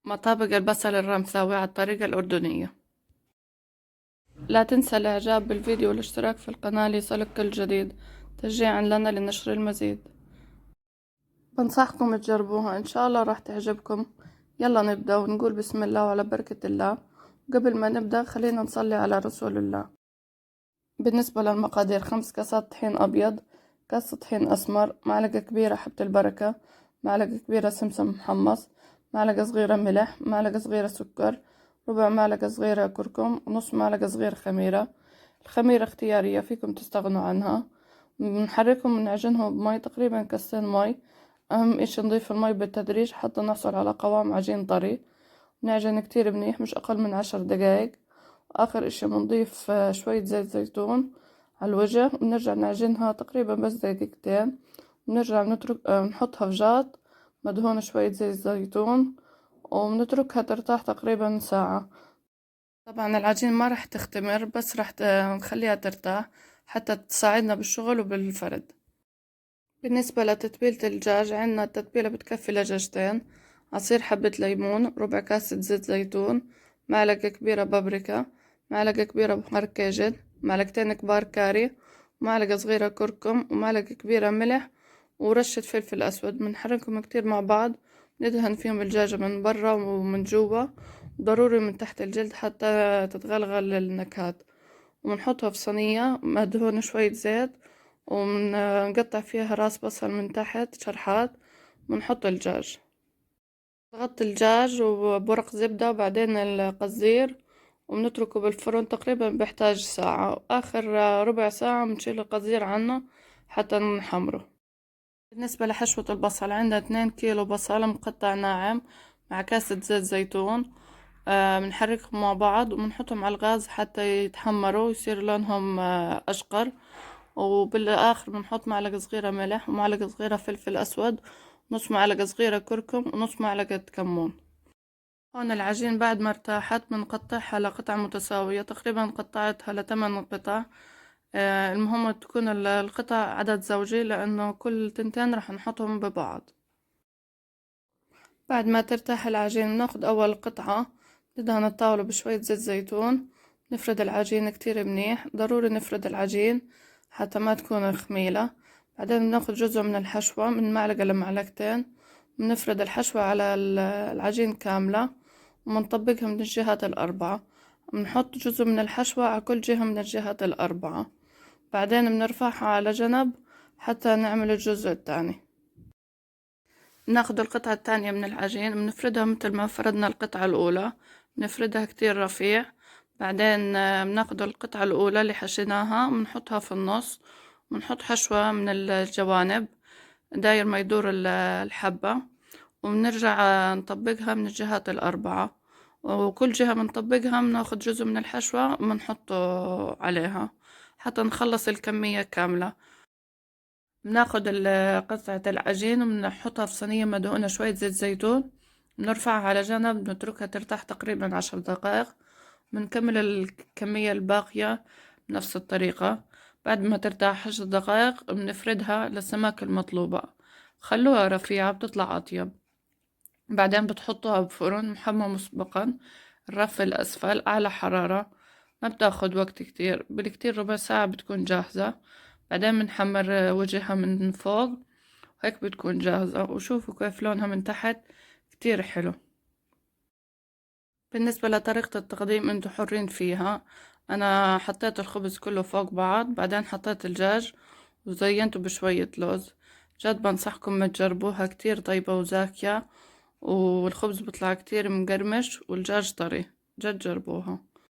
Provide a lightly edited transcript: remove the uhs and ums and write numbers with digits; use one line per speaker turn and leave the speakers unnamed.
مطابق البصل الرمثاوي على الطريقة الأردنية. لا تنسى الإعجاب بالفيديو والاشتراك في القناة ليصلك كل جديد تشجيعا لنا لنشر المزيد. بنصحكم تجربوها إن شاء الله راح تعجبكم. يلا نبدأ ونقول بسم الله وعلى بركة الله. قبل ما نبدأ خلينا نصلي على رسول الله. بالنسبة للمقادير: 5 كاسات طحين أبيض، كاسة طحين أسمر، معلقة كبيرة حبة البركة، معلقة كبيرة سمسم محمص، معلقة صغيرة ملح، معلقة صغيرة سكر، ربع معلقة صغيرة كركم، ونص معلقة صغيرة خميرة. الخميرة اختيارية فيكم تستغنوا عنها. بنحركهم ونعجنهم بمي تقريبا كاسين مي. أهم إشي نضيف المي بالتدريج حتى نحصل على قوام عجين طري. نعجن كتير منيح مش أقل من 10 دقايق. آخر إشي بنضيف شوية زيت زيتون على الوجه ونرجع نعجنها تقريبا بس دقيقتين. ونرجع نترك نحطها في جاط مدهون شوية زيت زيتون ونتركها ترتاح تقريبا ساعة. طبعا العجين ما رح تختمر بس رح نخليها ترتاح حتى تساعدنا بالشغل وبالفرد. بالنسبة لتتبيلة الدجاج عنا التتبيلة بتكفي لدجاجتين: عصير حبة ليمون، ربع كاسة زيت زيتون، معلقة كبيرة بابريكا، معلقة كبيرة بهار كاجن، معلقتين كبار كاري، ومعلقة صغيرة كركم، ومعلقة كبيرة ملح، ورشة فلفل أسود. بنحركهم كتير مع بعض، ندهن فيهم الدجاجة من برا ومن جوا، ضروري من تحت الجلد حتى تتغلغل النكهات. وبنحطها في صينية مدهونة شوية زيت، ونقطع فيها راس بصل من تحت شرحات، ونحط الدجاج. نغطي الدجاج وبورق زبدة وبعدين القزير، وبنتركه بالفرن تقريبا بيحتاج ساعة، وآخر ربع ساعة بنشيل القزير عنه حتى نحمره. بالنسبة لحشوة البصل عندنا 2 كيلو بصل مقطع ناعم مع كاسة زيت زيتون. بنحركهم مع بعض وبنحطهم على الغاز حتى يتحمروا ويصير لونهم أشقر. وبالآخر بنحط معلقة صغيرة ملح ومعلقة صغيرة فلفل أسود، نص معلقة صغيرة كركم، ونص معلقة كمون. هون العجين بعد ما ارتاحت بنقطعها لقطع متساوية، تقريبا قطعتها ل8 قطع. المهم تكون القطع عدد زوجي لأنه كل تنتين رح نحطهم ببعض. بعد ما ترتاح العجين بناخد أول قطعة، ندهن الطاولة بشوية زيت زيتون، نفرد العجين كتير منيح، ضروري نفرد العجين حتى ما تكون خميلة. بعدين بناخد جزء من الحشوة من معلقة لمعلقتين، بنفرد الحشوة على العجين كاملة ومنطبقها من الجهات الأربعة. بنحط جزء من الحشوة على كل جهة من الجهات الأربعة. بعدين بنرفعها على جنب حتى نعمل الجزء الثاني. ناخد القطعة الثانية من العجين بنفردها مثل ما فردنا القطعة الأولى، بنفردها كتير رفيع. بعدين بناخد القطعة الأولى اللي حشيناها بنحطها في النص، ونحط حشوة من الجوانب داير ما يدور الحبة، وبنرجع نطبقها من الجهات الأربعة. وكل جهة بنطبقها بناخد جزء من الحشوة بنحطه عليها حتى نخلص الكمية كاملة. بناخد قطعة العجين وبنحطها في صينية مدهونة شوية زيت زيتون، بنرفعها على جنب بنتركها ترتاح تقريبا 10 دقائق. بنكمل الكمية الباقية بنفس الطريقة. بعد ما ترتاح 10 دقائق بنفردها للسماك المطلوبة، خلوها رفيعة بتطلع أطيب. بعدين بتحطوها بفرن محمى مسبقا، الرف الأسفل أعلى حرارة، ما بتاخد وقت كتير، بالكتير ربع ساعة بتكون جاهزة. بعدين بنحمر وجهها من فوق، هيك بتكون جاهزة. وشوفوا كيف لونها من تحت كتير حلو. بالنسبة لطريقة التقديم انتوا حرين فيها. انا حطيت الخبز كله فوق بعض، بعدين حطيت الدجاج وزينته بشوية لوز. جد بنصحكم تجربوها، كتير طيبة وزاكية، والخبز بيطلع كتير مقرمش والدجاج طري. جد جربوها.